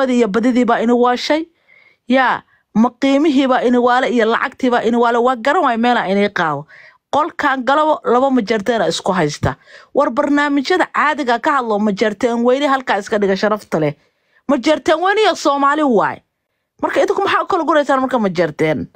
cismadii iyo badidii baa ina waashay yaa ma qiimihii baa ina waale iyo lacagtii baa ina waale waa garan waay meelaa inay qaabo qolkan galabo laba majarteena isku haysta war barnaamijyada caadiga ka hadlo majarteen weyne halkaa iska dhiga sharafta leh majarteen weyne iyo Soomaali waay marka idinku maxaa kala guraysaan marka majarteen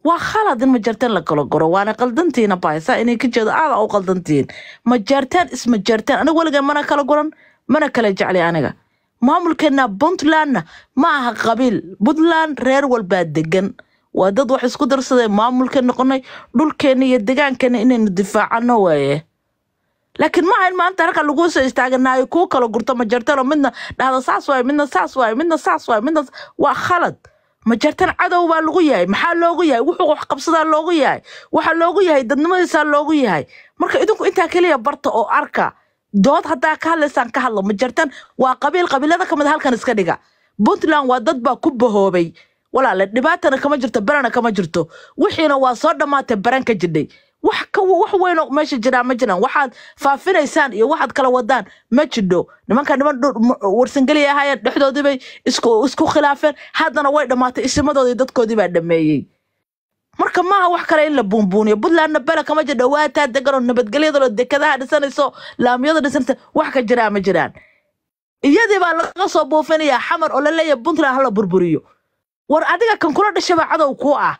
waa khalad in majarteen la kala guro waana qaldantiina baaysa inay ka jeedo aad u qaldantiin majarteen isma jarteen aniga waliga mana kala guran mana kala jeclay aniga maamulkeena Puntland ma aha qabiil Puntland reer walba degan waa dad wax isku darsaday maamulka noqonay dhulkeena iyo deegaankeena inaynu difaacano waaye laakiin ma ahan maanta halka lagu soo istaaganayo ku kala gurto majarteen midna dhahdo saas waay midna saas waay midna saas waay midna waa khalad majarteen cadow baa lagu yahay maxaa loogu yahay wuxuu wax qabsadaa loogu yahay waxa loogu yahay dadnimadiisa loogu yahay marka idinku inta kaliya barta oo arka dood hadaa ka hadlaysan ka hadlo majarteen waa qabiilada kamid halkan iska dhiga Puntland waa dad baa ku bahoobay walaal dhibaatana kama jirto barana kama jirto wixiina waa soo dhamaatay baran ka jidhay wax weyn oo meesha jira ma jiraan waxaad faafinaysaan iyo waxaad kala wadaan ma jidho niman warsangali ahaayeen dhexdoodii bay isku khilaafeen haddana way dhamaatay isimadoodii dadkoodii baa dhameeyay marka ma wax kale in la buunbuuniyo Puntland bala kama jidho waataa degan nabadgelyada dekadaha dhisanayso laamiyada dhisanayso wax ka jira ma jiraan iyadii baa laga soo buufinaya xamar oo la leeyahay Puntland hala burburiyo war adiga kan kula dhashay cadow ku ah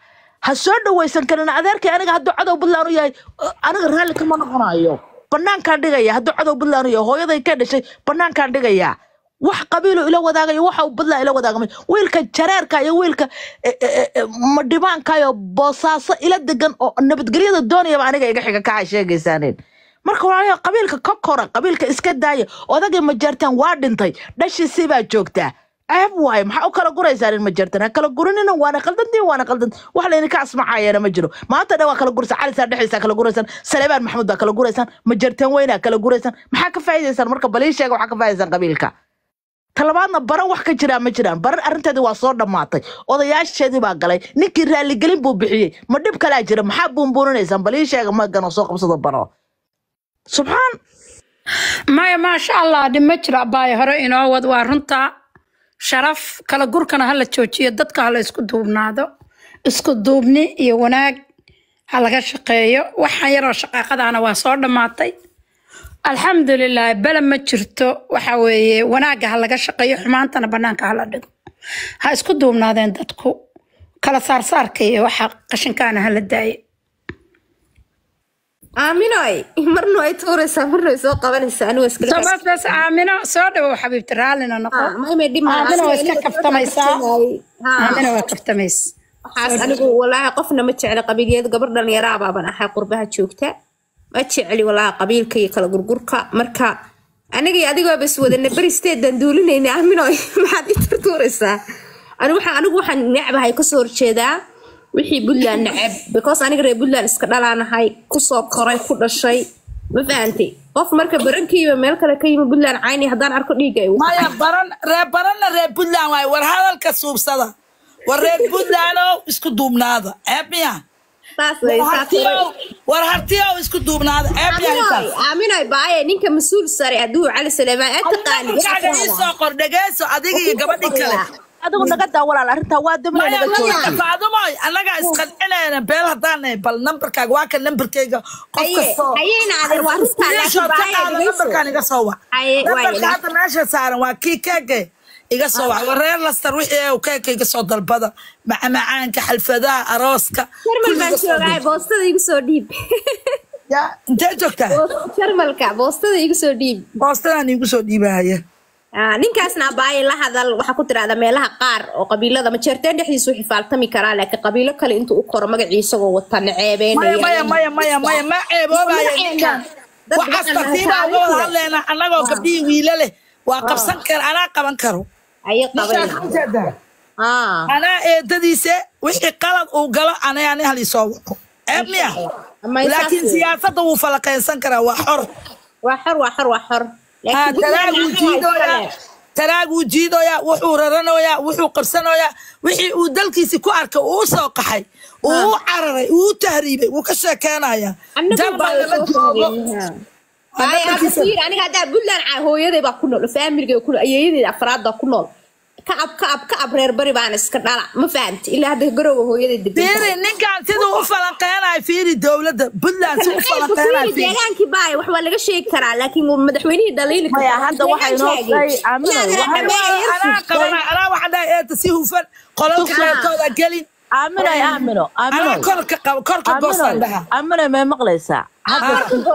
ha soo dhawaysan karina adeerkay aniga haduu cadow Puntland u yahay aniga raali kama noqonayo banaanka dhigaya haduu cadow Puntland u yahay hooyaday ka dhashay banaanka dhigaya wax qabiilo ila wadaagayo waxa uu Puntland ila wadaagmay wiilka jareerka iyo wiilka madhibaanka iyo boosaaso ila degan oo nabadgelyada doonaya aniga iga xiga ka sheegaysaaneen marka waa qabiilka ka kora qabiilka iska daaya odagay majartaan waa dhintay dhashiisii baa joogtaa عيب واي ما حاول كلا جوري زارين مجرتنا كلا جورينا وانا قلدني وانا قلدن وحلا إني كاس معايا أنا مجرو ما أنت دوا كلا جوري علي سار دحيس كلا جوري سان سليمان محمود دا كلا جوري سان مجرتين وينا كلا جوري سان ما حكى فايز سان مركب بليش يا وحكى فايز سان قبيلك طلبنا برا وحكى جرا مجران برا أنت دوا صور دماطي وضياش شدي باقلي نكر اللي قلب بوبحية ما دب كلا جرا محب بونبوني سان بليش يا ما كانوا سوق بصد برا سبحان ما شاء الله دمجرا باي هرينا ودوارنتا شرف kala gurkana hala joojiyo dadka hala isku duubnaado isku duubni iyo wanaag halaga shaqeeyo waxa yar oo shaqaqadana waa soo dhamaatay alxamdulillah bala ma jirto waxa weeye wanaaga halaga shaqeeyo xumaantana banaanka hala dhigo ha isku duubnaadeen dadku kala saarsaarka iyo waxa qashinkaana hala daayo آميناي مرنو أي تورس مرنو يسوق قبل سنة وسكلا بس آمينا سودا وحبيبتي رالنا نقول ما يمدي ما آمينا وسكلا كفتميس آمينا وكفتميس حاس أنا والله قفنا متشعل قبيليات قبرنا يا رابع بنا حق قربها تشوكته متشعلي والله قبيل كي كلا قرقركا مركا أنا جي أديكوا بس وذا نبرستيد دندولين إن آميناي ما حد يترتورسه أنا وحن نعبها يكسر كذا wixii Puntland nacab because aniga reer Puntland iska dhalaanahay ku soo koray ku dhashay ma fahanti qof marka barankiiba meel kale ka yimid Puntland caani hadaan arko dhiigay maya baran reer Puntland way war hadalka suubsada war reer Puntland oo isku duubnaada eebmiya war hartiyo isku duubnaada eebmiya aaminay baaye ninka mas'uul sare aduu cali Salmaan aad taqaani soo qor dhageeso adiga iyo gabadhi kale adigu naga daawalaal arinta waa damay naga joogtay faadumay anaga isqalcinayna beel hadaan bal numberkaaga waa ka numberkayga qof kasto ayayna adeer waa numberkaan iga soo wac numberka meesha saaran waa kii kage iga soo wac wareer lastar wixii uu kage iga soo dalbada macaanka xalfadaha arooska sharmal baan joogay boostada iga soo dhiib ya inta joogtaa sharmalka boostada iga soo dhiib boostada igu soo dhiibaya ninkaasna baay la hadal waxa ku tiraada meelaha qaar oo qabiilada ma jeerteen dhexdiisu wixii faaltami karaa laakiin qabiilo kale intuu u koro magaciisa oo wata naceebeenaya maya ma ceeboobaya ninkan waxa tartiiba uga hadleena anagoo gabdhii wiila leh waa qabsan kar ana qaban karo ay qaban ana eedadiisa wixii qalad uu galo ana hal isoo waco eebmiya laakiin siyaasadda uu falaqaysan karaa waa xor تراجو جيدويا وحو ررنويا وحو قرسنويا وحي ودلكيسي كو أركا وصو قحي وعرري وتهريبي وكشاكانايا جنبا لما جوغو أنا هذا هو يدي بقى كله فاميلي كله أيدي أفراد ده كله كعب reer bari baan iska dhala ma fahamti ilaa hadda garowga hooyada dib fiiri ninkaan siduu u falanqeynaayo fiiri dowladda Puntland siduu u falanqeynaayo fiiri deegaankii baay wax waa laga sheegi karaa laakiin madaxweynihii dhaliili maya hadda waxay noo say anaa waxaan dhahay eeta si hufan qolalka reerkooda gelin aamino korka goosan dhaha aamino may maqlaysaa hadda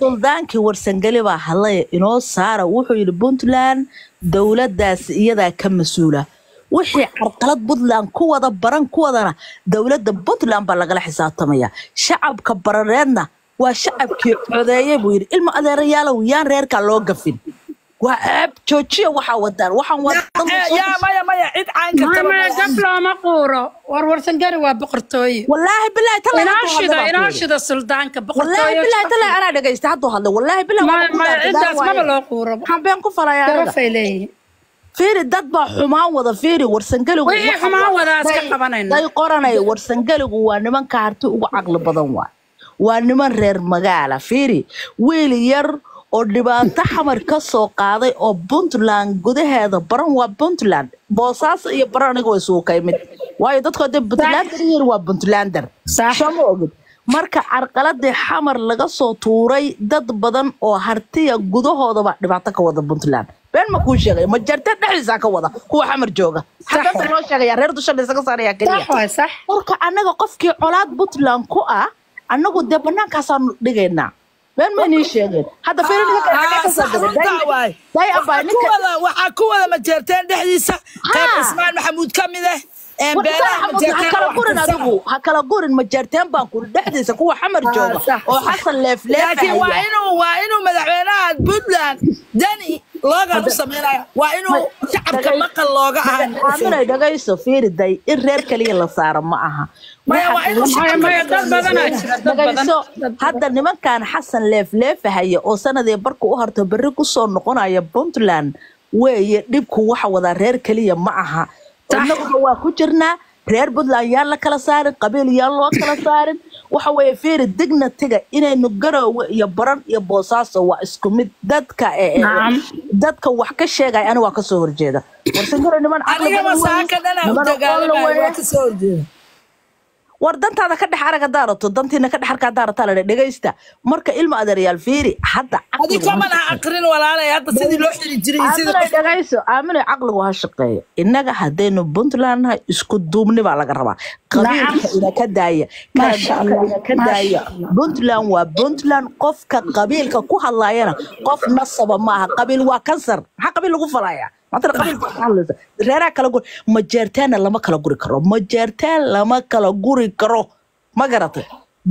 suldaankii warsangeli baa hadlaya inoo saara wuxuu yidhi Puntland dowladdaas iyadaa ka mas-uula wixii carqalad Puntland ku wada baran ku wadana dowladda Puntland baa lagala xisaabtamaya shacabka barareedna waa shacabkii codeeyay buu yidhi ilma adeerayaalow yaan reerka loo gafin waa aab joojiya waxaa wadaan waxaan yaa maya cid caanka ما قبل ما قورو ورسنجري وبقرتوي والله بالله تلا إناشد السلطان كبقرتوي والله بالله تلا أنا دقيت هذا هذا والله بالله ما عدة ما بلو قورو حابين كفر يا تعرف إليه فيري دتبع حمان وذا فيري ورسنجلو وإيه حمان وذا أسكبنا داي قرنا ورسنجلو ونمان كارتو وعقل بدنوا ونمان رير مجالا فيري ويلي ير oo dhibaato xamar ka soo qaaday oo Puntland gudaheeda baran waa Puntland boosaas iyo baran aniga way soo kaymid waayo dadka Puntland waa Puntlander sama ogid marka carqaladii xamar laga soo tuuray dad badan oo hartiya gudahooda ba dhibaato ka wada Puntland been ma ku sheegay ma jarta dhaxisa ka wada kuwa xamar jooga hadda loo sheegay reer dusha isaga saaraya kaliya صح marka anaga qofkii colaad Puntland ku ah anagu de banaankaas aan dhigaynaa بين ما نيشين هذا فين waxaa ku wada majeerteen dhexdiisa qayb Ismaan Maxamuud kamide hakala gurin majeerteen baan ku dhexdiisa kuwa xamar jooga oo xasan leef laakiin waa inuu madaxweynaha Puntland dani looga sameeyo waa inuu shacabka maqal looga aaminay dhagayso fiiriday in reer kaliya la saaro ma aha hadda nimankan xasan leef haya oo sanadii barku u harto bari ku soo noqonaya Puntland weeye dhibku waxa wada reer kaliya ma aha annagu waa ku jirnaa reer Puntland yaa la kala saarin qabiil yaa loo kala saarin waxa weeye fiiri dignatiga inaynu garowga iyo baran iyo boosaaso waa isku mid dadka wax ka sheegay aniga waa ka soo horjeeda warsangaro niman aniga masaaka dana u dagaalamay waa ka soo horjeeda wardantaada ka dhex araga daarato dantiina ka dhex arka daarato la dhageysta marka ilma adeeryaal fiiri hadda adiga ma aqrin walaalay hadda sidii loo xiri jiray sidii dhageyso aaminay aqligu ha shaqeeyo inaga hadaynu Puntland isku duubni baa laga rabaa qabiilka ina ka daaya ka daaya Puntland waa Puntland qofka qabiilka ku hadlayana qof nasaba maaha qabiil waa kansar waxa qabiil lagu falaya مثلا قبل ريرا كلا جور مجرتين لما كلا جوري كرو مجرتين لما كلا جوري كرو ما قرأت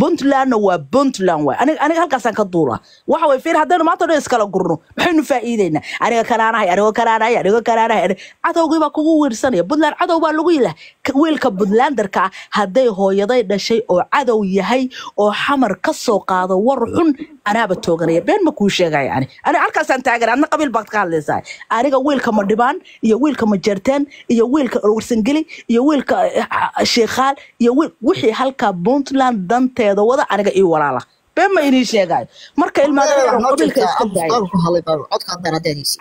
Puntland waa Puntland waa aniga halkaas aan ka duura waxa way fiir hadana ma tahay iskala gurno maxaynu faa'iideynaa aniga kalaanahay cadawgiiba kugu wiirsanaya Puntland cadow baa lagu yilaa wiilka Puntlanderka haday hooyaday dhashay oo cadow yahay oo xamar ka soo qaado war xun anaaba tooganaya been ma ku sheegay ani halkaas aan taagan adna qabiil baad ka hadlaysaa aniga wiilka ma dhibaan iyo wiilka ma jarteen iyo wiilka warsangeli iyo wiilka sheekhaal iyo wixii halka Puntland dante wada aniga ii walaala been ma inii sheegay marka ilmaadada qabiilka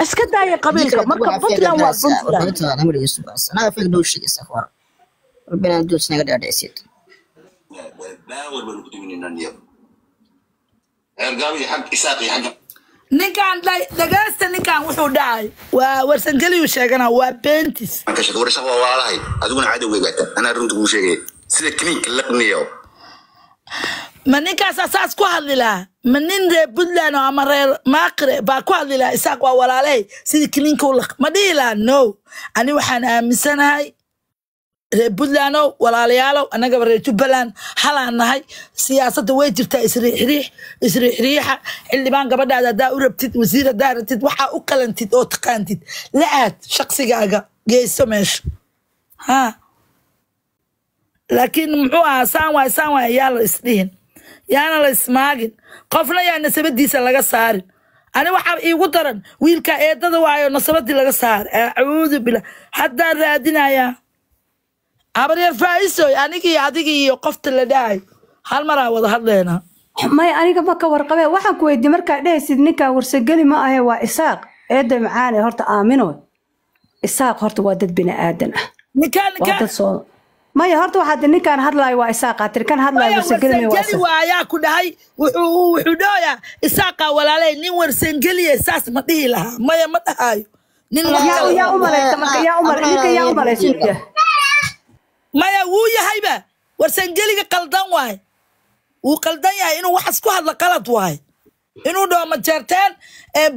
iska daaya qabiilka marka Puntland waa Puntland أنا في دوش السفر ربنا ندوس نقدر نعيش ninkan dhageysta ninkan wuxuu dhacay waa warsangeli uu sheegana waa bentis ka shaqo warshaq waa walaalahay adiguna cadawga gata ana runta ku sheegay sida clinic laqniyo ma ninkaas asaas ku hadli lahaa ma nin reer Puntland oo ama reer Maaqre baa ku hadli lahaa isaaq waa walaalay sidii clinic u laq ma dhihi lahaa no ani waxaan aaminsanahay reer Puntland oo walaalayaal anaga reer Jubbaland halaan nahay siyaasadda way jirtaa isriixriixa xildhibaan gabadhaada daa u rabtid wasiir daaratid waxa u qalantid oo taqaantid la aad shaqsigaaga geeso meesha ha laakiin muxuu ahaa saan waa yaa la isdhihin yaana la ismaagin qofna yaa nasabadiisa laga saarin ani waxaa iigu daran wiilka eedada waayo nasabadii laga saar acuudu billah haddaa raadinayaa abaryar faa'iisoy anigii adigii iyo qofta la dhahay hal maraa wada hadleena may aniga ma ka warqabee waxaan ku weydiiyey markaa dhehaysid ninkaa warsageli ma ahe waa isaaq eedda macaane horta aamino isaaq horta waa dad bini aadan ah ninkaan waa dad soo maya horta waxaad ninkaan hadlaayo waa isaaq qaatir kan hadlaayo warsangeli waa isaaq waayaa ku dhahay wuxuu dhooyaa isaaqa walaalay nin warsangeliya saas ma dhihi lahaa maya ma dhahayo nin yaa u malaysa marka yaa u malaysa maya wuu yahayba warsangeliga qaldan waay wuu qaldan yahay inuu waxas ku hadla qalad waay inuu dhaho ma jeerteen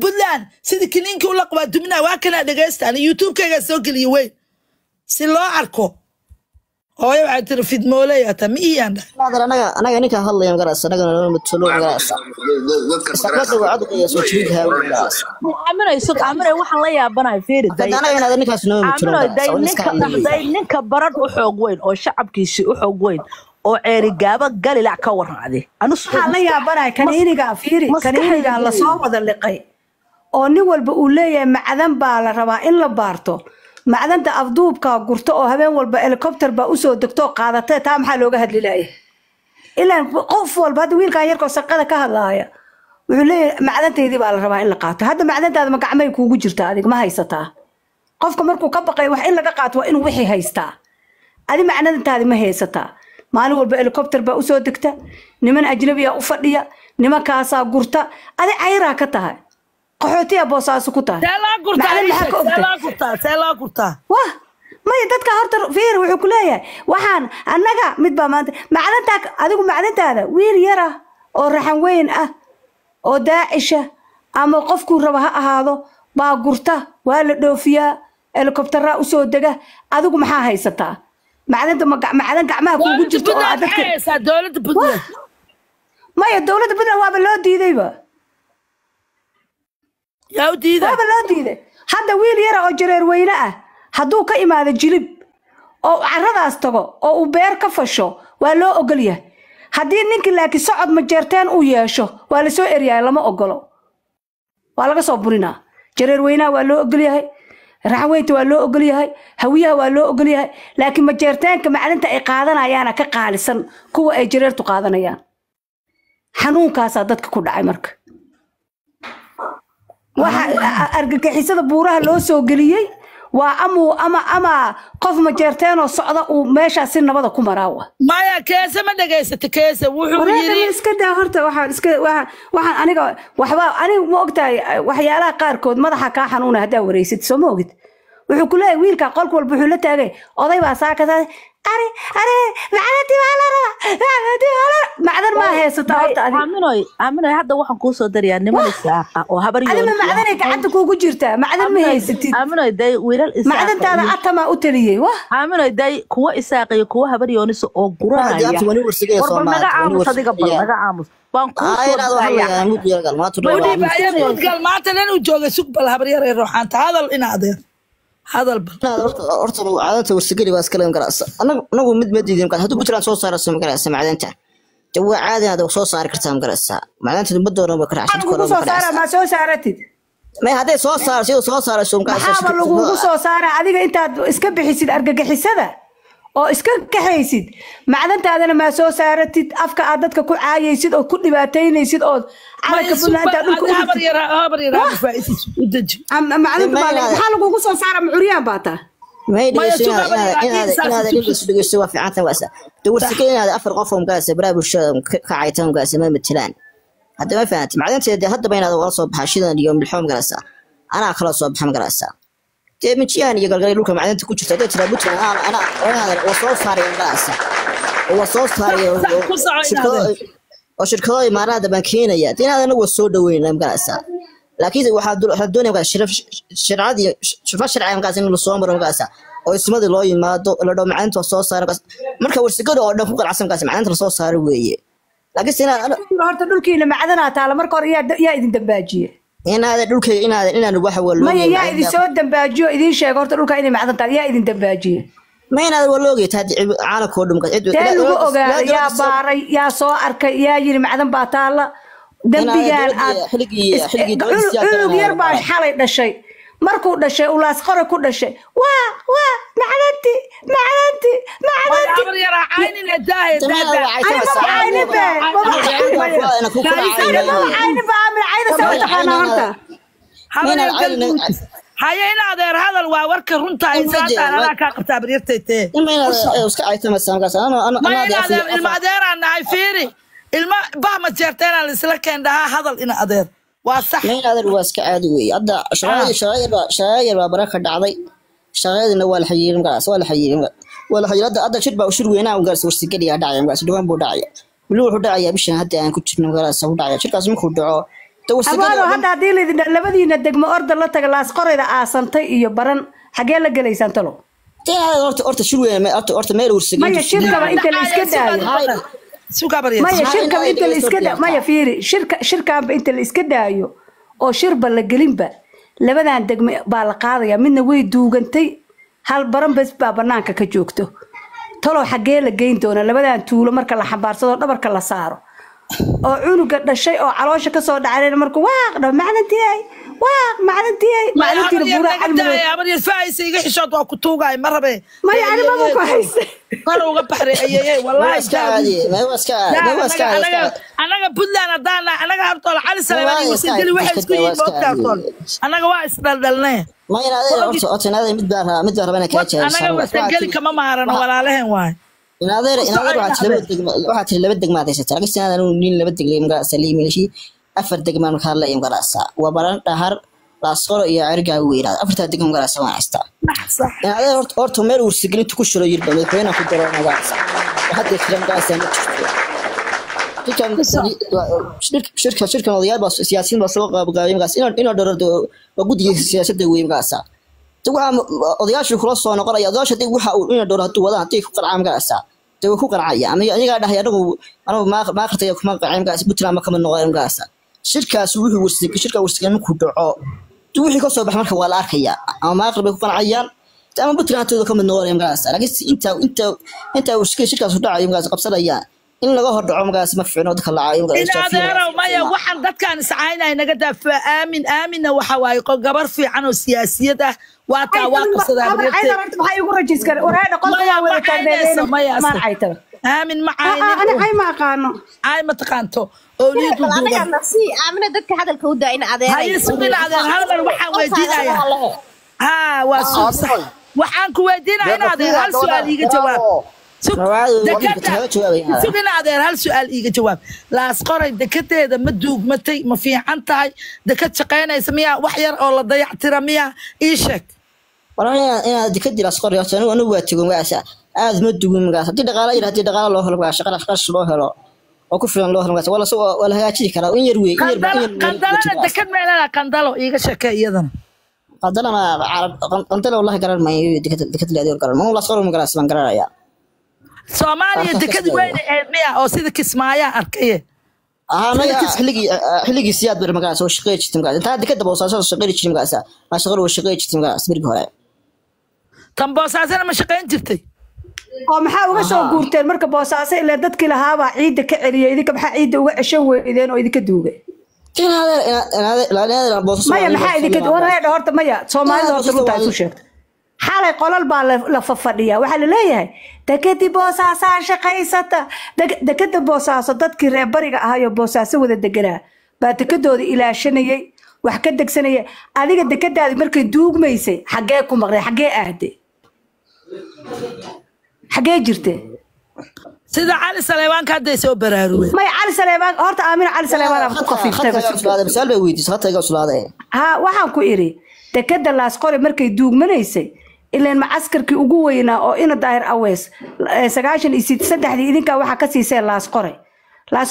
Puntland sidii kiniinkii u laqbaa dumina waa kana dhageystaan YouTube-kayga soo geliyo weyn si loo arko hooyo waxay tiri fidmoolaya ta mi iyaan anaga ninka hadlayo garas anaga noo matalo garas sababta wacad iyo soo jiridha garas aaminay waxaan la yaabanahay fiiriday anaga ninkaas noo matalo ninka barad u xoog weyn oo shacabkiisi u xoog weyn oo ceerigaaba galilac ka warraacday waxaan la yaabanahay kaniiniga fiiri kaniiniga la soo wada liqay oo nin walba uu leeyahay macdan baa la rabaa in la baarto macdanta afduubka gurto oo habeen walba helicopter ba u soo degto qaadatay taa maxaa looga hadli laayay ilaa qof walba hada wiilkan yarkoo saqada ka hadlaaya wuxuu leeyahay macdanteedii baa la rabaa in la qaato hadda macdantaada ma gacmay kuugu jirta adiga ma haysataa qofka markuu ka baqay wax in laga qaato waa inuu wixii haystaa adi macdantaadi ma haysataa maalin walba helicopter ba u soo degta niman ajnabi ah u fadhiya nimankaasaa gurta adi cayraa ka tahay qaxootiya boosaasu ku tahay seelaa gurtaa wah maya dadka horta fiir wuxuu ku leeyahay waxaan annaga mid baa maanta macdantaa adigu macdantaada wiil yar ah oo raxan weyn ah oo daacisha ama qofkuu raba ha ahaado baa gurta waa la dhoofiyaa helicopteraa u soo dega adigu maxaa haysataa macdanta macdan gacmaha kuugu jirto oo dadka dowladda Puntland maya dowladda Puntland waaba loo diidayba yaa u diiday waaba loo diiday hadda wiil yar oo jareer weyne ah hadduu ka imaado jilib oo carradaas tago oo uu beer ka fasho waa loo ogol yahay haddii ninkii laakiin socod ma jeerteen uu yeesho waa la soo eryahay lama ogolo waa laga soo burinaa jareer weynaha waa loo ogol yahay raxweynta waa loo ogol yahay hawiyaha waa loo ogol yahay laakiin ma jeerteenka macdanta ay qaadanayaana ka qaalisan kuwa ay jareertu qaadanayaan xanuunkaasaa dadka ku dhacay marka waxa argagixisada buuraha loo soo geliyay waa ama qof ma jeerteen oo socda uu meesha si nabada ku maraawa maya keesa ma dhageysata keesa wuxuu yiri iska daa horta waxaan aniga waxba aniga ma ogtahay waxyaalaha qaarkood madaxa ka xanuuna hadaa wareysid soo ma ogid wuxuu ku leeyahay wiilka qolka walba wuxuu la taagay oday baa saakada ari macdanti wala macdan ma haysato horta aaminoy hadda waxaan kuu soo dariyaa niman isaaqa oo habar yoon adima macdanay gacanta kuugu jirtaa macdan ma haysatid aaminoy day wiilal isaaqa macdantaada atama u taliyay wah aaminoy day kuwa isaaqa iyo kuwa habar yoonisa oo guranaya war naga aamus adiga bal naga aamus baan ku soo mudgal maanta lan u joogay suq bal habar yar ruuxanta hadal ina adeer hadal horta caadada warsageli waa iskala garas anagu mid diidin ka haduu Puntland soo saaro soo garas macdanta jawa caadi ah soo saari kartaa garas macdanta dib doona ba karaacsan karo soo saara ma soo saaratid ma haday soo saaro soo garas waxa lagu soo saara adiga intaad iska bixisid argagixisada oo iska kaxaysid macdantaadana ma soo saaratid afka aad dadka ku caayaysid oo ku dhibaataynaysid oo calanka Puntland dhulka u habar yar faa'iidiis u daji macdanta waxa lagu soo saara muuriyaan baata ما يدري هذا اللي سوى في عتمة واسع دور سكين هذا أفر قفهم قاسة براب الشام كعيتهم قاسة ما مثلان هذا ما فهمت معدن سيدي هذا بين هذا وصوب حاشدا اليوم الحوم قاسة أنا خلاص صوب حم قاسة تبي مشياني يقول قال لكم معدن تكون شفتوا ترى بتر أنا وصوب صاري قاسة وصوب صاري وشركة ما راد بنكينا يا تين هذا نو السود وين لم قاسة لكن واحد الدنيا قاس شرعي شوف الشرعي قاس إنه الصومر قاسة oo ismada loo yimaado la dhaw macaanta soo saar marka warsigada oo dhan ku qalacsan kaas macaanta soo saar weeye laakiin sina horta dhulkiina macdana taala marka hore yaa idin dambaajiye inaada dhulkayga inaan wax walba ma yaa idin soo dambaajiyo idin sheeg horta dhulka inay macdan taala yaa idin dambaajiye ma inaada walooge taadi caalamka oo dhumka cid lagu ogaado yaa baaray yaa soo arkay yaa yiri macdan baa taala dambigaan aad xiligi yar baa xalay dhashay markuu dhashay ulaas qore ku dhashay waa macdanti habar yar caaynin daahid هاي إن هذا هذا الورك رنتا إنسان أنا كقبت بريرتي إما أنا أسكت عيتم السامك أنا ما هذا المعدير أنا عفيري بهم جرتين على السلكين ده هذا إن هذا وصح ما هذا الواسك عادي هذا شراير بركة دعضي شراير إنه ولا حيير مقاس ولا حيير هذا شرب أو شرب وينا وقاس وستكلي داعي مقاس دوام بداعي ولو داعي بيش هذا أنا كنت مقاس وداعي شرب أسمع خدعة أبغى هذا ديلي لبدينا دقم أرض الله تجلس قرية عاصمتي يبرن حاجة لك ليس أنتلو ترى أرت شو يعني أرت ميل ورسجين ما هي شركة أنت اللي إسكدها سوق بريء ما هي شركة أنت اللي إسكدها ما هي فيري شركة أنت اللي إسكدها أيو أو شرب اللي قليبة لبدنا دقم بالقاضية من ويد دوغنتي هالبرن بس بابناك كجوكتو تلو حاجة لك جينتونا لبدنا تولو مركل الحبار صدق مركل صاروا oo cunuga dhashay oo caloosha ka soo dhacay markuu waaqdo maclintii buura calmay abari faayis iga xishood waa ku tuugay ma rabe ma yaani ma ku haysta qar uga baxray ayay wallahi iska anaga Puntland hadana anaga harto cali salaamay sidii waxay isku yimaadaan anaga waa isdaldalnay ma yiraahdo orto inaad mid baa rabana ka jeeso anaga wasageli kama maarano walaalahan waay إن هذا واحد لبد دقمات يستر لكن أنا نين لبد دقمة مقرأ سليم لشيء أفرد دقمة مخالة يمقرأ سا وبران تهر لاصقر يعرق ويراد أفرد دقمة مقرأ سوا عستا صح إن هذا أرتو مير وسجلين تكشرو يربا مدحونا في الدرون مقرأ سا وحتى يخلم مقرأ سا شركة مضيات بس سياسيين بسوق بقايم مقرأ سا إنه درد وجود سياسة دوي مقرأ سا تقول أضياش الخلاص أنا قرأ يضاش تيجي وحاول إنه دورها توضع تيجي قرأ مقاسة تيجي قرأ عيا أنا قاعد أنا ما أخذت يوم ما قرأ مقاسة بتلا ما كمان نغير مقاسة شركة سويه وستك شركة وستك مكودعاء توحي قصة بحمر ولا أرخيا أو ما أقرب يكون عيا تأمل بتلا تيجي كمان نغير مقاسة لكن أنت وستك شركة صداع مقاسة قبصة عيا إن لقاه الدعاء مقاسة مفعول ودخل العيا إن هذا ما يوحد ذات كان سعينا نقدر آمن وحواي قبر في عنه سياسية ده واقع صدق أنا رحت بحي ورجيس كر ورهنا قلنا ولا كان ما عيتر آمن معاي أنا هاي ما قانو هاي ما تقانتو أوليد أنا نفسي آمنة دتك هذا الكودا إن عذاب هاي سبنا هذا الوحى ودينا يا وصوص وحان كودينا هنا هذا هل سؤال يجي جواب سugina adeer hal su'aal iiga jawaab la asqoray deketeeda ma duugmatay ma fiican tahay deked shaqeynaysa miya wax yar oo la dayactira miya ii sheeg walaal ina dekedi la asqoray anu waa tigo magaasa aad ma duugin magaasa hadii dhaqaale loo helo magaasa shaqo loo helo oo ku filan loo helo magaasa wala hagaajin kara in yar weey qandalada deked meelaha qandalo iiga sheekay iyadana qandalo wallahi garan ma deked la adeer garan ma la asqoray magaasa ban garanaya Soomaaliya deked weyn ee miya oo sida Kismaayo arkay ma xiligi siyaad bar magaas oo shaqeey jirtay magaas inta deked boosaaso shaqeey jirtay magaas ma shaqeey oo shaqeey jirtay magaas birgi hore tan boosaasana ma shaqeyn jirtay oo maxaa uga soo guurteen marka boosaaso ilaa dadkii lahaaba ciid ka celiyay idinka maxaa ciid uga ceshan weydeen oo idinka duugay maya maxaa idinka wareed horta maya Soomaalida horta runta ay ku sheegtay xalay qolal baa la fafadhiya waxa la leeyahay dekadii boosaaso shaqaysata dekada boosaaso dadkii reer bariga ahayo boosaaso wada deganaa baa dekadooda ilaashanayay wax ka degsanayay adiga dekadaadi markay duugmaysay xagee ku maqnay xagee aaday xagee jirtay sida cali Saleemaan ka haday soo baraarugay may cali Saleemaan horta Aamin cali Saleemaan ku qafiiftay bas baa weydiisay hata iga uslaaday waxaan ku iri dekada laas qori markay duugmanaysay إلا المعسكر ugu weynaa oo ina daahir awees 93 idinka waxa ka siisay laas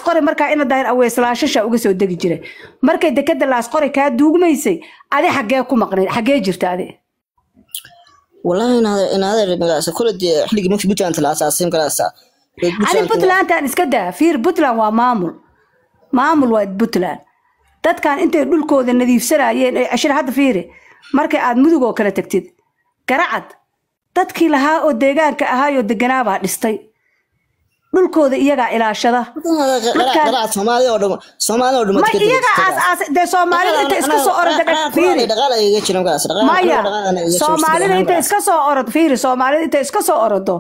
qori marka ina daahir awees laashasha uga soo degi jiray markay dekada laas qori ka duugmaysay adi xagee ku maqnay xagee jirta adi wallahi inaad magaas kuladi xiligi markii Puntland la aasaasin karaasa ani Puntland aan iska daa fiir Puntland waa maamul waa Puntland dadkan intay dhulkooda nadiifsanayeen ay cashir hadda fiiri markay aad mudug oo kala tagtid garacad dadkii lahaa oo deegaanka ahaa oo deganaaba dhistay dhulkooda iyagaa ilaashada qaraca Soomaaliya oo dhuma ma iyaga aas de Soomaalida inta iska soo orod fiiri dhaqaalaha jiro gaas maya Soomaalida inta iska soo orod fiiri Soomaalida inta iska soo orodo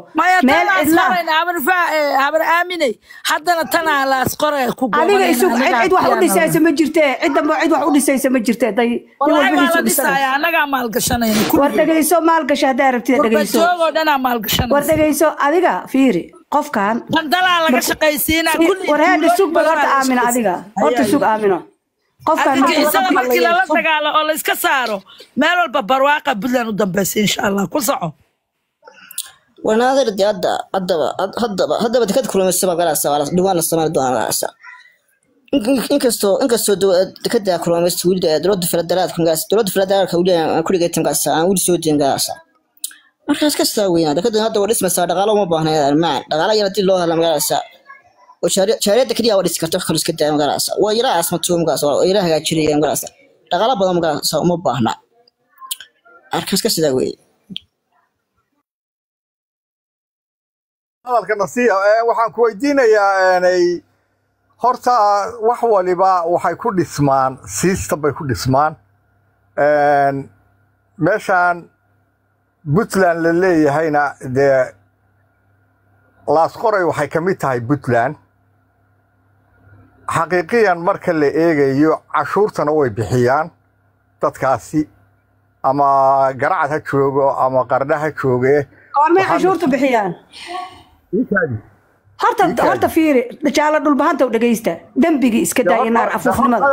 meel cidla habar aaminay haddana tan la asqoray ku gooban adiga isug cid wax u dhisaysa ma jirtee cid wax u dhisaysa ma jirtee day wala dhisaya anaga maal gashanayna war dhageyso maal gasho hadaa rabtid dhageyso joogo dhana maal gashanayna war dhageyso adiga fiiri qofkan dala laga shaqaysiina kulli war hada sug horta aamina adiga horta sug aamino qofkan markii la dagaalo oo la iska saaro meel walba barwaaqa Puntland u dambeysay insha Allah ku soco وناظر دي هذا بدك تكون السبب على السوالف دوان السماء دوان على السا إنكستو دكتة كرومس ولد درود في الدرات كنجاس درود في الدرات كولي كل جيت كنجاس ولد سود كنجاس مركز كستاوينا دكتة هذا ورث مسار دغالو ما بهنا الماء دغالا يرتي الله لما جالس وشاري دكتة ورث كتر خلص كده ما جالس ويرا اسمه توم جالس ويرا هجا شري ما جالس دغالا بدو ما جالس ما بهنا مركز كستاوي hadalka nasiiha waxaan ku weydiinayaa inay horta wax waliba waxay ku dhismaan system bay ku dhismaan meeshan Puntland la leeyahayna de laasqoray waxay ka mid tahay Puntland xaqiiqiyan marka la eegayo cashuurtana way bixiyaan dadkaasi ama garacad ha joogo ama qardha ha jooge qormay cashuurta bixiyaan horta fiiri jaala dhulbahanta u dhageysta dambigi iska daayay naar afuufnimada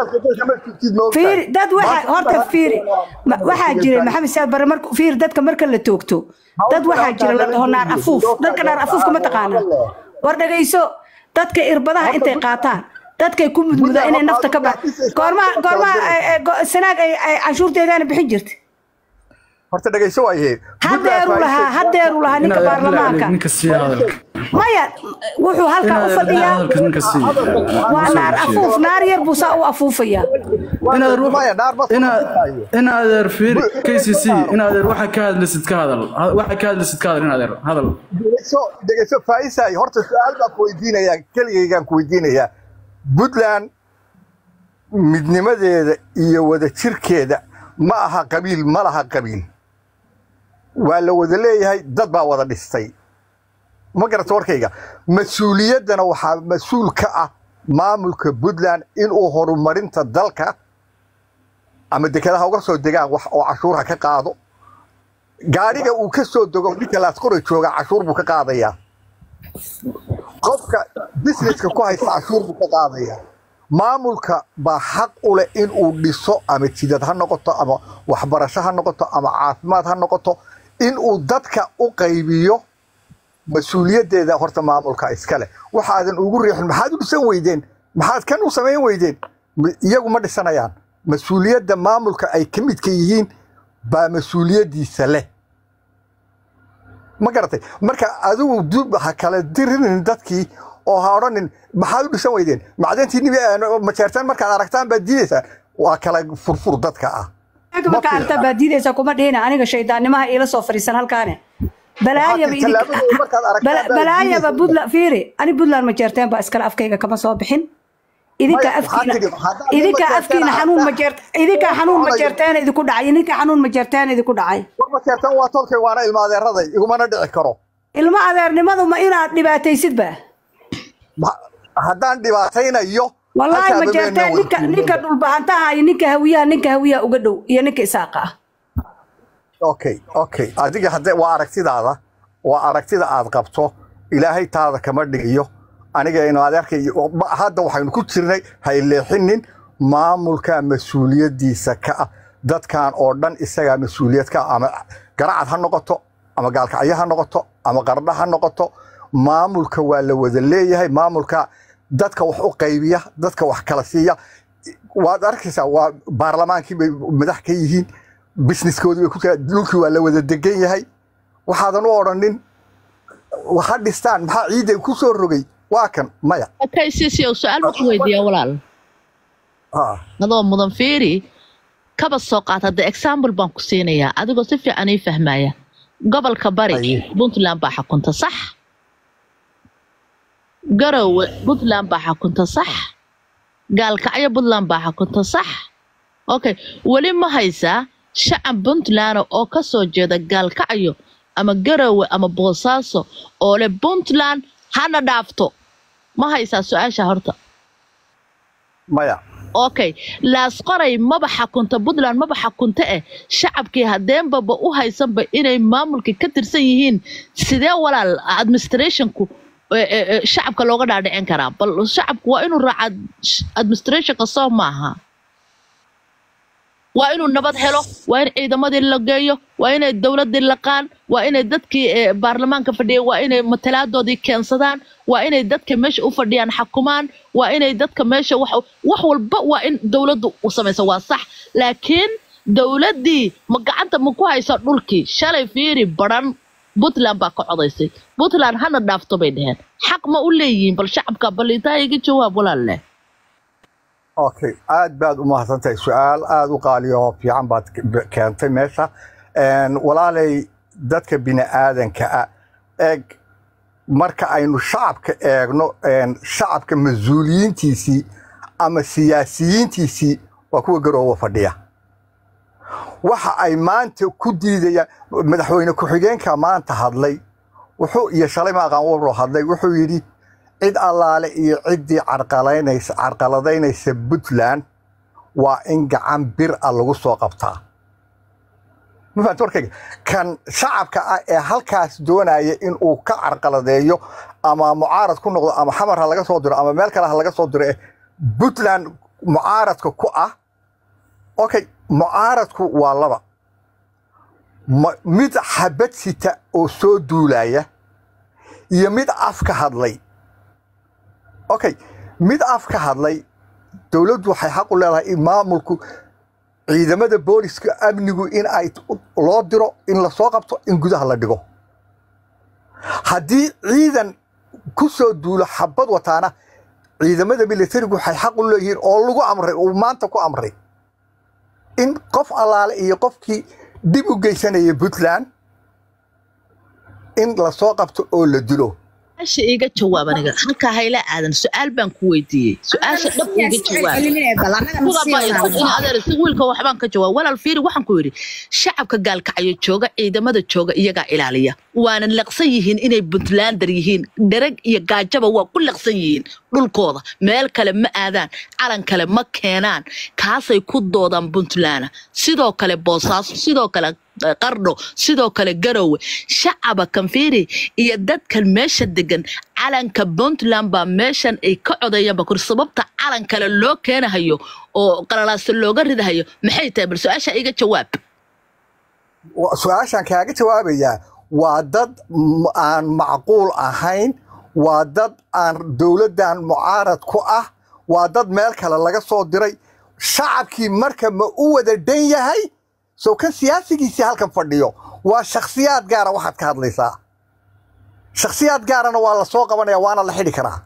fiiri dad waxa horta fiiri waxa jiray maxamed saad bare markuu fiiri dadka marka la toogto dad waxa jira la dhaho naar afuuf dadka naar afuufka ma taqaana war dhageyso dadka irbadaha intay qaataan dadkay ku mudmuda inay nafta ka bax goorma sanaag ay cashuurteedana bixin jirtay horta dhageyso waayay hadeeru lahaa ninka baarlamaanka maya wuxuu halka u fadhiyaa waa naar afuuf naar yar buu saa u afuufaya in adeer fiir KCC in adeer waxa ka hadlaysid ka hadal in adeer hadal dhageyso faa'iisay horta su'aal baan ku weydiinayaa keligaygaan ku weydiinayaa Puntland midnimadeeda iyo wada jirkeeda ma aha qabiil ma laha qabiil waa la wada leeyahay dad baa wada dhistay ma garato warkayga mas'uuliyadana waxa mas'uul ka ah maamulka Puntland in uu horumarinta dalka ama dekadaha uga soo degaan wax oo cashuur ka qaado gaariga uu ka soo dego ninka la asqoray jooga cashuur buu ka qaadaya qofka businesska ku haysta cashuur buu ka qaadaya maamulka baa xaq u leh in uu dhiso ama jidad ha noqoto ama waxbarasho ha noqoto ama caafimaad ha noqoto in uu dadka u qaybiyo mas'uuliyadeeda horta maamulka iska leh waxaadan ugu riixin maxaad u dhisan weydeen maxaad kan u sameyn weydeen iyagu ma dhisanayaan mas'uuliyadda maamulka ay ka mid ka yihiin baa mas'uuliyadiisa leh ma garatay marka adigu dub ha kala dirinin dadkii oo ha oranin maxaad u dhisan weydeen macdantii nibi ma jeertaan markaad aragtaan baad diidaysaa waa kala furfur dadka ah marka aragtaan baad diidaysaa kuma dhihina aniga shaydaannimaha ila soo fariisan halkaane balaayaba Puntland fiiri ani Puntland ma jeertaan baa iskala afkayga kama soo bixin idinka afkiina xanuun ma jeertaan idinku dhacay ninka xanuun ma jeertaan idinku dhacay ma jeertaan waa tolkay waana ilma adeeraday igumana dhici karo ilma adeernimadu ma inaad dhibaataysid ba haddaan dhibaataynayo wallahi ma jeertaan ninka dhulbahantaha iyo ninka hawiyaha uga dhow iyo ninka isaaqa ah okay adiga hadda waa aragtida aad qabto ilaahay taada kama dhigiyo aniga inuu adeerkay hadda waxaynu ku jirnay hay leexinin maamulka mas'uuliyadiisa ka dadkan oo dhan isaga mas'uuliyad ka ama garacad ha noqoto ama gaalkacyo ha noqoto ama qardha ha noqoto maamulka waa la wada leeyahay maamulka dadka wax u qaybiya dadka wax kala siiya waad arkaysaa waa baarlamaankii bay madax ka yihiin businesskoodii bay ku dhulkii waa la wada degan yahay waxaadan u odhanin waxa dhistaan maxaa ciiday ku soo rogay waa kan maya KCC su'aal ma ku weydiiyaa walaal adoo mudan fiiri kaba soo qaata the example baan ku siinayaa adigoo si fiican ii fahmaya gobolka bari Puntland baa xukunta sax garowe puntland baa xakunta sax gaalkacyo puntland baa xakunta sax okay weli ma haysaa shacab puntland oo ka soo jeeda gaalkacyo ama garowe ama boosaaso oo leh puntland hana dhaafto ma haysaa su-aasha horta maya okay laas qoray maba xakunta puntland maba xakunta shacabkii hadeenbaba u haysanba inay maamulka ka tirsan yihiin sidee walaal administrationku shacabka looga dhaadhicin karaa bal shacabku waa inuu raaca administrationka soo maaha waa inuu nabad helo waa in ciidamadii la geeyo waa inay dowladii laqaan waa inay dadkii baarlamaanka fadhiya waa inay matalaadoodii keensadaan waa inay dadka meesha u fadhiyaan xakumaan waa inay dadka meesha wax walba waa in dowladdu u samayso waa sax laakiin dowladii ma gacanta ma ku hayso dhulkii shalay fiiri baran puntland baa ka codaysay puntland hana dhaafto bay dhaheen xaq ma u leeyihiin bal shacabka bal intaa iga jawaab walaalle okay aad baad u mahadsantahay su-aal aad u qaaliyo fiican baad keentay meesha walaalay dadka bini aadanka eeg marka aynu shacabka eegno shacabka mas-uuliyiintiisii ama siyaasiyiintiisii waa kuwa garoowa fadhiya waxa ay maanta ku diidayaan madaxweyne ku-xigeenka maanta hadlay wuxuu iyo shalay ma aqaan wuxuu hadlay wuxuu yidhi cid allaale iyo ciddii carqaladaynaysa puntland waa in gacan bir ah lagu soo qabtaa ma fahamta warkayga kan shacabka ah ee halkaas doonaya in uu ka carqaladeeyo ama mucaarad ku noqdo ama xamar ha laga soo diro ama meel kale ha laga soo diro puntland mucaaradka ku ah okay mucaaradku waa laba mid xabad sita oo soo duulaya iyo mid af ka hadlay okay mid af ka hadlay dowladdu waxay xaq u leedahay in maamulku ciidamada booliska amnigu in ay loo diro in la soo qabto in gudaha la dhigo haddii ciidan ku soo duulo xabad wataana ciidamada militarigu waxay xaq u leeyihiin oo lagu amray oo maanta ku amray in qof allaale iyo qofkii dib u geysanaya puntland in la soo qabto oo la dilo asha iga jawaab aniga halka hayla aadan su'aal baan ku weydiiyay su'aasha dhab iga jawaab in adeer si wiilka waxbaan ka jawaab walaal fiiri waxaan ku yiri shacabka gaalkacyo jooga ciidamada jooga iyaga ilaaliya waana laqsan yihiin inay puntlander yihiin darag iyo gaajaba waa ku laqsan yihiin dhulkooda meel kale ma aadaan calan kale ma keenaan kaasay ku doodaan puntland sidoo kale boosaaso sidoo kale qardho sidoo kale garowe shacaba kan fiiri iyo dadkan meesha degan calanka puntland baa meeshan ay ka codayaan bakor sababta calan kale loo keenayo oo qalalaasta looga ridahayo maxay tahay bal su'aasha iga jawaab su-aashan kaaga jawaabayaa waa dad aan macquul ahayn waa dad aan dowladdan mucaarad ku ah waa dad meel kale laga soo diray shacabkii marka ma u wada dhan yahay soo kan siyaasigiisii halkan fadhiyo waa shakhsiyaad gaara waxaad ka hadlaysaa shakhsiyaad gaarana waa la soo qabanaya waana la xidhi karaa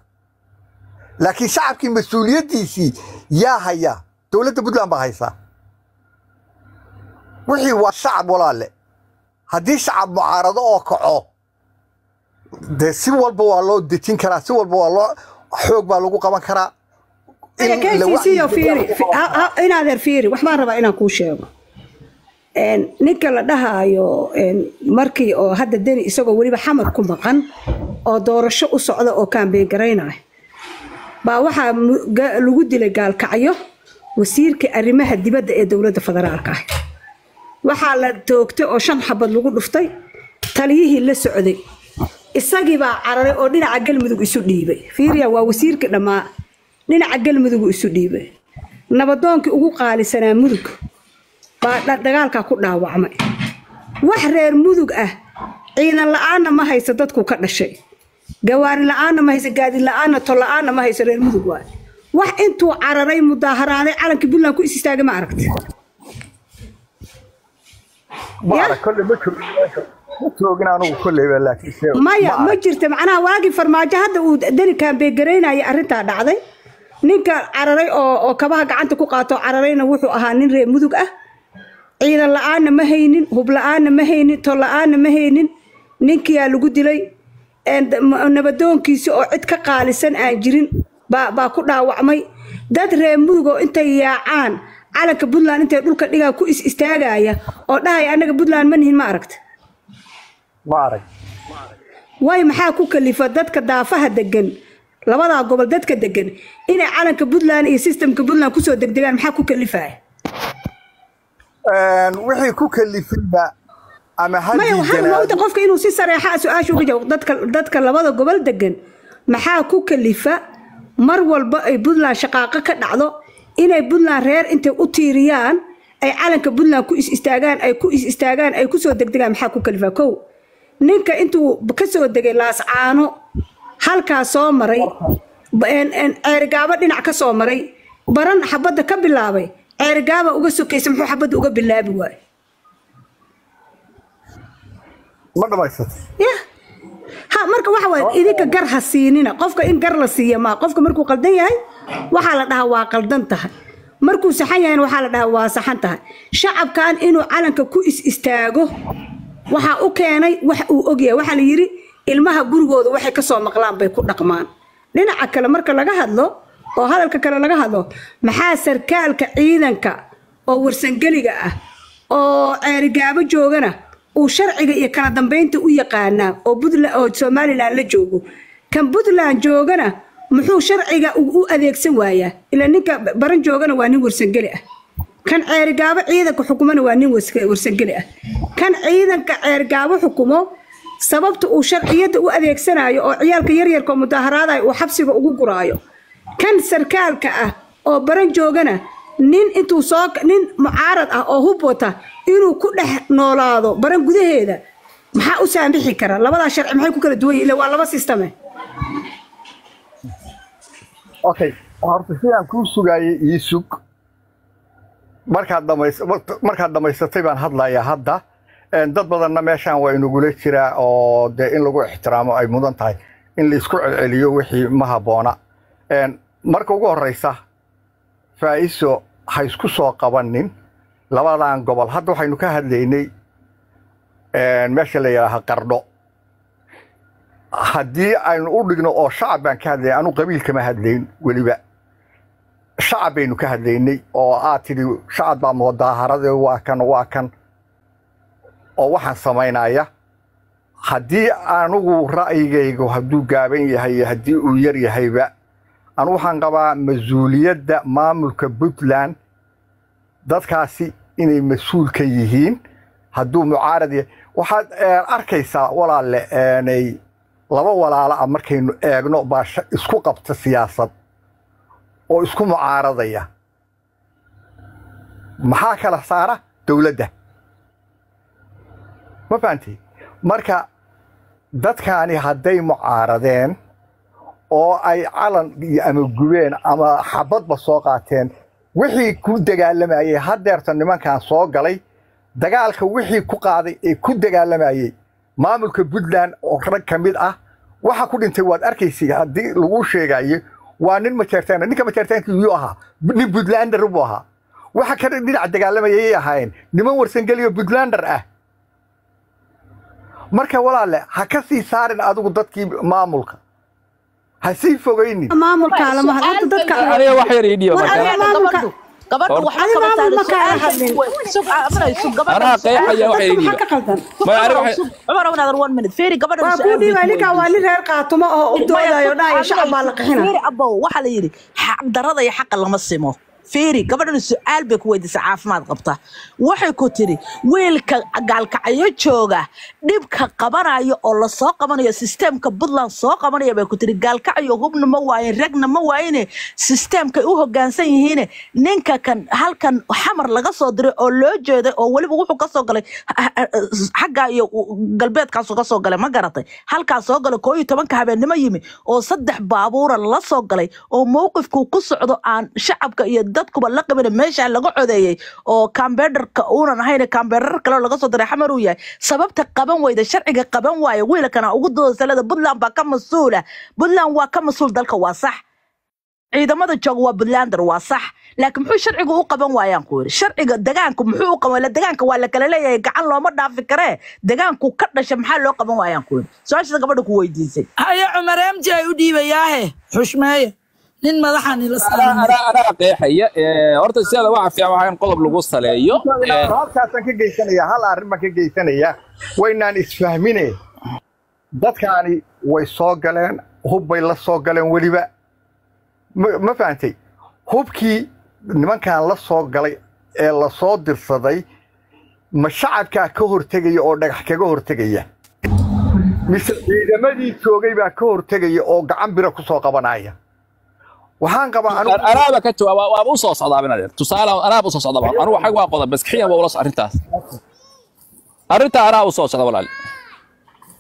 laakiin shacabkii mas-uuliyaddiisii yaa haya dowladda puntland baa haysaa wixii waa shacab walaale haddii shacab mucaarado oo kaco dee si walba waa loo dejin karaa si walba waa loo xoog baa lagu qaban karaa inaadeer fiiri waxbaan rabaa inaan kuu sheego ninka la dhahaayo markii oo hadda deni isagoo weliba xamar ku maqan oo doorasho u socda oo kaambeen garaynaya baa waxaa lagu dilay gaalkacyo wasiirka arrimaha dibadda ee dowladda federaalka ah waxaa la toogtay oo 5 xabad lagu dhuftay taliyihii la socday isagii baa cararay oo dhinaca galmudug isu dhiibay fiiriya waa wasiirka dhamaa dhinaca galmudug isu dhiibay nabadoonkii ugu qaalisanaa mudug baa dagaalka ku dhaawacmay wax reer mudug ah ciidan la'aana ma hayso dadku ka dhashay gawaari la'aana ma hayso gaadi la'aana tol la'aana ma hayso reer mudug waa wax intuu cararay mudaaharaanay calanka Puntland ku istaagay ma aragtay maya ma jirta macnaha waagi farmaajo hadda uu dani kaambeen garaynaya arrintaa dhacday ninka cararay oo kabaha gacanta ku qaato cararayna wuxuu ahaa nin reer mudug ah ciidan la'aana ma haynin hub la'aana ma haynin tol la'aana ma haynin ninkiyaa lagu dilay nabadoonkiisa oo cid ka qaalisan aan jirin baa ku dhaawacmay dad reer mudug oo intay yaacaan calanka Puntland intay dhulka dhigaa ku istaagaya oo dhahay anaga Puntland ma nihin ma aragta way maxaa ku kalifa dadka daafaha degan labada gobol dadka degan inay calanka Puntland iyo systemka Puntland ku soo degdegaan maxaa ku kalifay wixii ku kalifayba ama hadii waxaan qofka inuu si sareexa su'aashu uga jawaab dadka labada gobol degan maxaa ku kalifa mar walba ay Puntland shaqaaqa ka dhacdo inay Puntland reer intay u tiiriyaan ay calanka Puntland ku istaagaan ay ku soo degdegaan maxaa ku kalifa kow ninka intuu ka soo degay Laascaano halka soo maray ceergaaba dhinac ka soo maray baran xabada ka bilaabay ceergaaba uga sokaysan muxuu xabada uga bilaabi waay ma dhamaysato ha marka waxa way idinka gar hasiinina qofka in gar la siiyo ma qofka markuu qaldan yahay waxa la dhahaa waa qaldan tahay markuu saxan yahay waxa la dhahaa waa saxan tahay shacabkan inuu calanka ku istaago waxa uu keenay wax uu ogyahay waxa la yiri ilmaha gurigooda waxay ka soo maqlaan bay ku dhaqmaan dhinaca kale marka laga hadlo oo hadalka kale laga hadlo maxaa sarkaalka ciidanka oo warsangeliga ah oo ceerigaabo joogana uu sharciga iyo kala dambeynta u yaqaana oo Puntland oo Somaliland la joogo kan Puntland joogana muxuu sharciga u adeegsan waaya ila ninka baran joogana waa nin warsangeli ah kan ceerigaabo ciidanka xukuumana waa nin warsangeli ah kan ciidanka ceerigaabo xukumo sababta uu sharciyada u adeegsanayo oo ciyaalka yaryarka mudaharaadayo uu xabsiga ugu guraayo kan sarkaalka ah oo baran joogana nin intuu soo nin mucaarad ah oo hubota inuu ku dhex noolaado baran gudaheeda maxaa u saamixi kara labada sharci maxay ku kala duwan yihiin waa laba system okay horta sidaan ku sugaayay ii sug markaad dhamaysatay baan hadlayaa hadda dad badanna meeshaan waa inagula jiraa oo dee in lagu ixtiraamo ay mudan tahay in la isku celceliyo wixii ma habboona marka ugu horreysa faa'iiso ha isku soo qabanin labadan gobol hadda waxaynu ka hadlaynay meesha la yidhaaha Qardho haddii aynu u dhigno oo shacab baan ka hadlaynay anu qabiil kama hadlayn weliba shacab baynu ka hadlaynay oo aad tidhi shacab baa mudaaharada waa kan oo waxaan samaynaya haddii anugu ra'yigaygu hadduu gaaban yahay haddii uu yar yahayba anu waxaan qabaa mas-uuliyadda maamulka Puntland dadkaasi inay mas-uul ka yihiin hadduu mucaarad yahay waxaad arkaysaa walaalle laba walaalo ah markaynu eegno baa isku qabta siyaasad oo isku mucaaradaya maxaa kala saara dawladda ma fahanti marka dadkaani hadday mucaaradeen oo ay calan ama gubeen ama xabadba soo qaateen wixii ku dagaalamayay hadeerta nimankan soo galay dagaalka wixii ku qaaday ee ku dagaalamayay maamulka Puntland oo rag kamid ah waxa ku dhintay waad arkaysay hadii lagu sheegayo waa nin majeertaan ninka majeertaanka uu ahaa nin Puntlander buu ahaa waxa ka dhinaca dagaalamayay ahayn niman warsangeliyo Puntlander ah marka walaale ha ka sii saarin adigu dadkii maamulka ha sii fogeynin maamulka lama hadda dadka aniga wax yar idhiyo gabadhu waxa ka bataan sug amray sug gabadhu ana qeexaya wax yar idhiyo ma arag umar another 1 minute feeri gabadhu waa ku dhiibanika waa nin reer qaatumo oo u doodayo dhaay shacab baa la qixina feeri abow waxa la yiri xaq darada iyo xaq lama simo feeri gabadhu su'aal bay ku weydiisay caafimaad qabta waxay ku tiri wiilka gaalkacayo jooga dhibka qabanayo oo la soo qabanayo systemka Puntland soo qabanayo bay ku tiri gaalkacayo hubna ma waayeen ragna ma waayeen systemka u hoggaansan yihiin ninka kan halkan xamar laga soo diray oo loo jeeday oo waliba wuxuu ka soo galay xagga iyo galbeedkaas ka soo galay ma garatay halkaas soo galay 12 habeenimo yimi oo 3 baabuur la soo galay oo mowqifku ku socdo aan shacabka iyo dadku la qabin meesha laga codeeyay oo kambeerka uunan ahayn kambeerar kale laga soo diray xamar uu yahay sababta qaban weyda sharciga qaban waayo wiilkana ugu dooda salada Puntland baa ka mas'uula Puntland waa ka mas'uul dalka waa sax ciidamada jooga waa Puntlander waa sax laakiin muxuu sharcigu u qaban waayaan ku yiri sharciga deegaanku muxuu u qaban la deegaanka waa la kala leeyahay gacan looma dhaafi karee deegaanku ka dhashay maxaa loo qaban waayaan ku yiri su'aasha gabadha ku weydiisay haya Cumar MJ u dhiibayaahe xushmeeye nin madaxan ila saaran أنا قيحية horta sida waxa fiican waxaan qodob lagu saleeyo halkaasan ka geysanaya hal arrin ma ka geysanaya waynaan isfahminay dadkaani way soo galeen hub bay la soo galeen weliba ma fahantay hubkii nimankan la soo galay ee la soo dirsaday ma shacabka ka hortagaya oo dhagax kaga hortagaya mise ciidamadii joogay baa ka hortagaya oo gacan bira ku soo qabanaya waxaan qabaa أنا بكتب أبو صوص عضاب نادر تصالح أنا أبو صوص عضاب أنا واحد واقع بس كحية بقول أرنتاس أنا أبو صوص عضاب ولا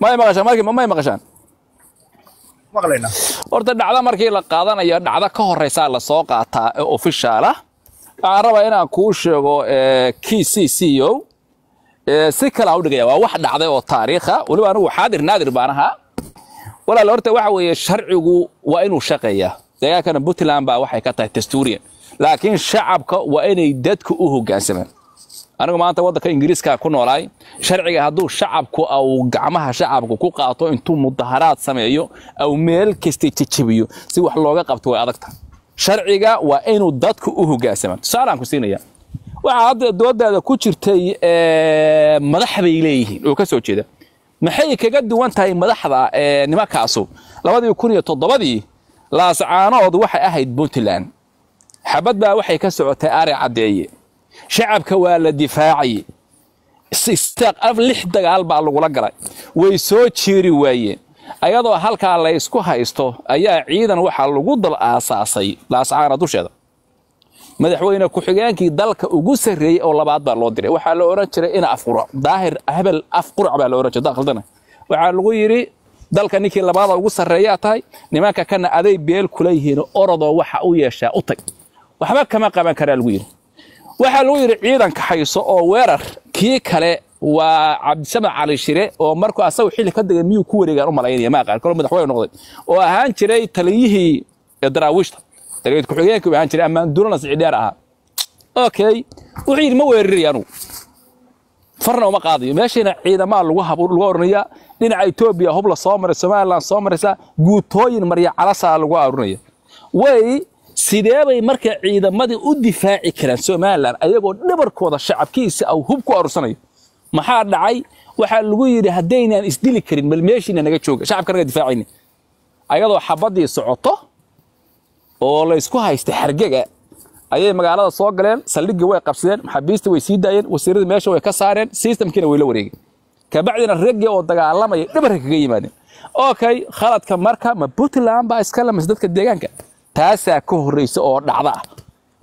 ما يمغشان ما يمغشان مغلينا horta dhacda markii la qaadanayo dhacda ka horeysa la soo qaataa official ah aan rabaa inaan ku sheego KCCO si kala u dhigaya waa wax dhacday oo taariikh ah waliba anigu xaadir naadir baanaha walaal horta waxa weeye sharcigu waa inuu shaqeeyaa deegaanka Puntland baa waxay ka tahay dastuuriyan laakiin shacabka waa inay dadku u hoggaansamaan anigu maanta waddanka Ingiriiska ku noolaay sharciga hadduu shacabku aw gacmaha shacabku ku qaato intuu mudaharaad sameeyo aw meel kasta jajabiyo si wax looga qabto way adagtahay sharciga waa inuu dadku u hoggaansamaan saalaan ku siinaya waxa hadda doodaada ku jirtay madax bay leeyihiin oo ka soo jeeda maxay kaga duwan tahay madaxda nimankaasu 2007 laascaanood waxay ahayd Puntland xabad baa waxay ka socotay ari cadeeye shacabka waa la difaacay istaaq af 6 dagaal baa lagu la galay way soo jeeri waayeen ayadoo halka la isku haysto ayaa ciidan waxa lagu dal aasaasay laascaanood dusheeda madaxweyne ku xigeenkii dalka ugu sareeyay oo labaad baa loo diray waxa la oran jiray in afqura daahir hebel afqura baa la oran jiray daaqaldana waxa lagu yiri dalka ninkii labaad ugu sareeyaa tahay nimanka kana aday beel kula yihiin orodo waxa uu yeeshaa u tag waxba kama qaban kara lagu yiri waxa lagu yiri ciidanka hayso oo weerar kii kale waa Cabdisamaad Cali Shire oo markuu asagu xilli ka dagay miyuu ku wareegaan u maleeyay ma qaar kale madaxweyne noqday oo ahaan jiray taliyihii daraawiishta taliyada ku xigeenka ahaan jiray ama duulana siciideer ah okay wixii ma weerarayaan farna uma qaadiyo meeshina ciidamada lagu ornaya dhinaca Itoobiya hub la soo maray Soomaaliland soo maraysa guutooyin marya calasa lagu ornaya way sidee bay marka ciidamadii u difaaci karaan Soomaaliland ayagoo dhabarkooda shacabkiisa aw hub ku arursanayo maxaa dhacay waxa lagu yiri hadeynaan isdili karin bal meeshina naga jooga shacabka naga difaacayna ayadoo xabadii socoto oo la isku haystay xargaga ayay magaalada soo galeen saldhigii way qabsadeen maxaabiista way sii daayeen wasiirada meesha way ka saareen systemkiina way la wareegeen ka bacdina ragii oo dagaalamay dhabarka kaga yimaadeen okay khaladka marka ma Puntland baa iska lamas dadka deegaanka taasaa ka horeysa oo dhacda ah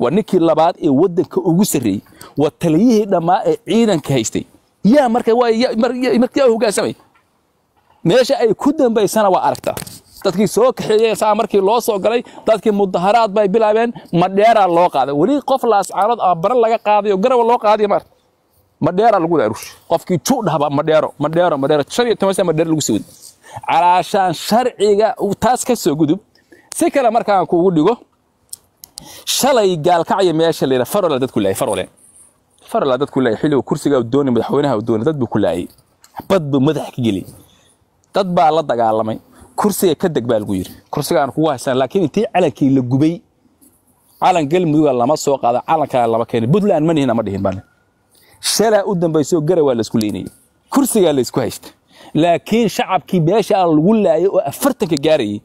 waa ninkii labaad ee waddanka ugu sareeyay waa taliyihii dhamaa ee ciidanka haystay yaa marka markii uu hoggaansamay meesha ay ku dambaysana waa aragta dadkii soo kaxeeyay saa markii loo soo galay dadkii mudaharaad bay bilaabeen madheera loo qaaday wali qof laascaanood bar laga qaadayo garab loo qaadiyo madheera lagu daarush qofkii juudhaba madheero 15 madheer lagu soo calaashan sharciga uu taas ka soo gudub si kale markaan kuugu dhigo shalay gaalkacay meesha leeyahay farwala dadku leeyahay farwala dadku leeyahay xilliga kursiga doonay madaxweynaha doonay dad buu ku laayay badbu madax ka gali dad baa la dagaalamay kursiga ka deg baa lagu yiri kursiga aan kugu haysan laakiin intii calankii la gubay calan galmudug lama soo qaado calanka lama keenay Puntland manina ma dhihin baan shala u dambayso garay waa la isku leeyay kursiga la isku haysta laakiin shacabkii meesha lagu laayay oo 40 ka gaarayay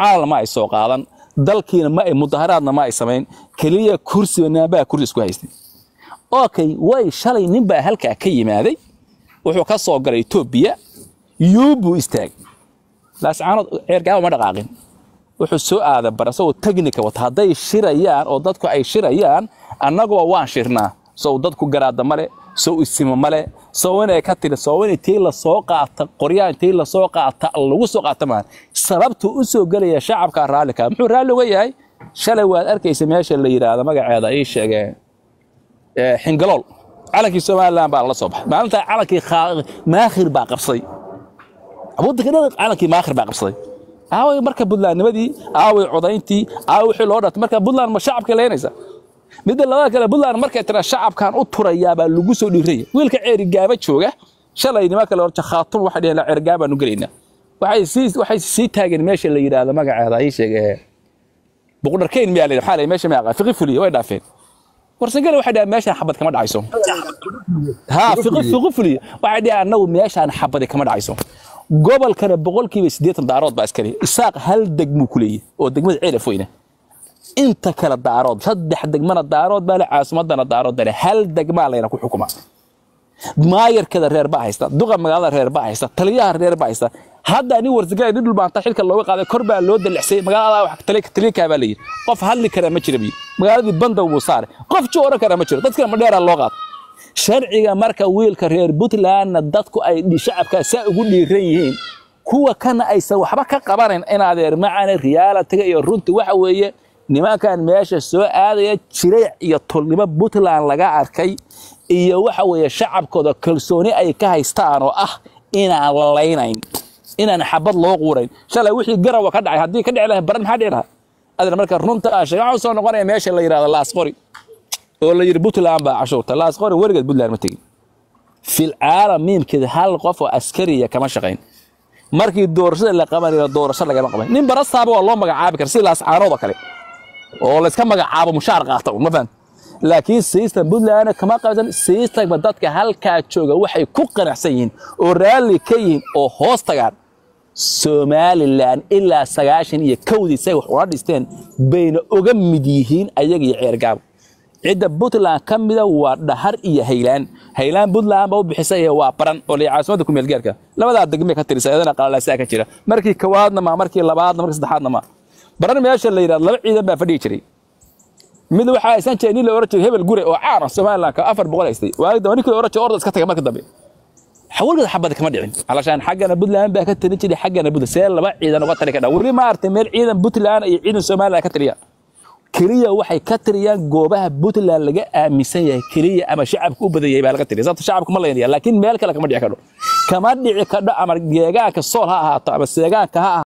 calan ma ay soo qaadan dalkiina ma ay mudaharaadna ma ay sameyn kaliya kursiga baa kursi isku haystay okay way shalay nin baa halka ka yimaaday wuxuu ka soo galay Itoobiya yuubu istaag laascaanood eergaaw ma dhaqaaqin wuxuu soo aaday barasoo technical wata haday shirayaan oo dadku ay shirayaan annagoo waan shirnaa soo dadku garaada male soo isima male soo inay ka tiri soo inay tii la soo qaata qoryaan tii la soo qaata lagu soo qaata maan sababtu u soo galaya shacabka raalika muxuu raali uga yahay shalay waad arkaysa meesha la yiraahdo magaceeda ay sheegeen xingalool calankii Soomaaliland baa la soo baxay maalinta calankii maakhir baa qabsay waddanka calankii maakhir baa qabsay aaway marka Puntland nimadii aaway codayntii aaway wixii loo dhaatay marka Puntland ma shacabka leenaysa mid labada kale Puntland markay tira shacabkan u turayaa baa lagu soo dhiiray wiilka ceerigaaba jooga shalay nima kale horta khaatun waxa dhigay ceerigaaba nu galeena waxay sii taagan meesha la yiraahdo magaceeda ay sheegay boqorkeen miyaa la xalay meesha ma fiqi fuliyo way dhaafeen warsangal waxa dhaaf meesha xabad kama dhacayso ha fiqi fuliyo waxa dhaaf anagu meeshaan xabad kama dhacayso gobolkana boqolkiiba 80 daarood baa askari isaaq hal degmo kuleeyay oo degmada ceelaf weyna inta kala daarood saddex degmana daarood baa la caasimadana daarood baa hal degma leena ku xukuma maayarkada reer baa haysta duqa magaalada reer baa haysta taliyaha reer baa haysta hadda ani warsagaa dhul baanta xilka looga qaaday kor baa loo dalixsay magaalada wax taliika baa leeyahay qof hadli kara ma jiro magaaladii banda uu saaray qof joora kara ma jiro dadka ma dheera loo qaad sharciga marka wiilka reer Puntland dadku ay shacabka saa ugu dhiiran yihiin kuwa kana aysan waxba ka qabanin in adeer macana reality iyo runtii waxa weeye nimankan meesha soo aadaya jiray iyo tolnimo Puntland laga arkay iyo waxa weeye shacabkooda kalsooni ay ka haystaan oo ah inaan la leynayn inaan xabad loo quurayn shalay wixii garawa ka dhacay hadii ka dhici lahayd baran maxaa dhicaa adeer marka runta shaqo soo noqonaya meesha la yiraahdo laas qori oo la yiri Puntland baa cashuurta laas qori warigeed Puntland ma tagin fil caalam mimkida hal qof oo askariya kama shaqeyn markii doorashada la qabanayo doorashada laga qaban nin barasaaba waa loo magacaabi kar si laas caanooda kale oo la iska magacaabo mushaar qaata ma fahant laakiin system Puntland kama qaban system dadka halka jooga waxay ku qanacsan yihiin oo raali ka yihiin oo hoos tagaan Somaliland ilaa 90 iyo kowdii say wax u dhisteen bayna uga mid yihiin ayaga iyo ceergaab cida Puntland kamida waa dhahar iyo haylaan Puntland baa u bixisay waa baran oo la caasimada ku meel gaarka labada degme ka tirsan ayadana qalalaasa ka jira markii kawaadna ma markii labaadna markii saddexaadna ma baran meesha la yiraahdo laba ciidan baa fadhiyi jiray mid waxa aysan jeedin la oran jiray hebel gure oo caara Somaliland ka 400 haystay waagda ninkii oran jiray orda iska tagay markii dambe حاولت حبة كمان دعين علشان حاجة نبود لان بقى كتير دي حاجة نبود سيل لبع عيدا نقطة كده وري ما ارتمل عيدا بوت لان عيدا سومالي كتريا كريا وحي كتريا جوبها بوت لان لقى مسيا كريا أما شعب كوبدي يبقى كتريا ذات شعبكم الله يعني لكن مالك لك ما دعي كده كمان دعي كده أمر جاك الصور ها بس جاك ها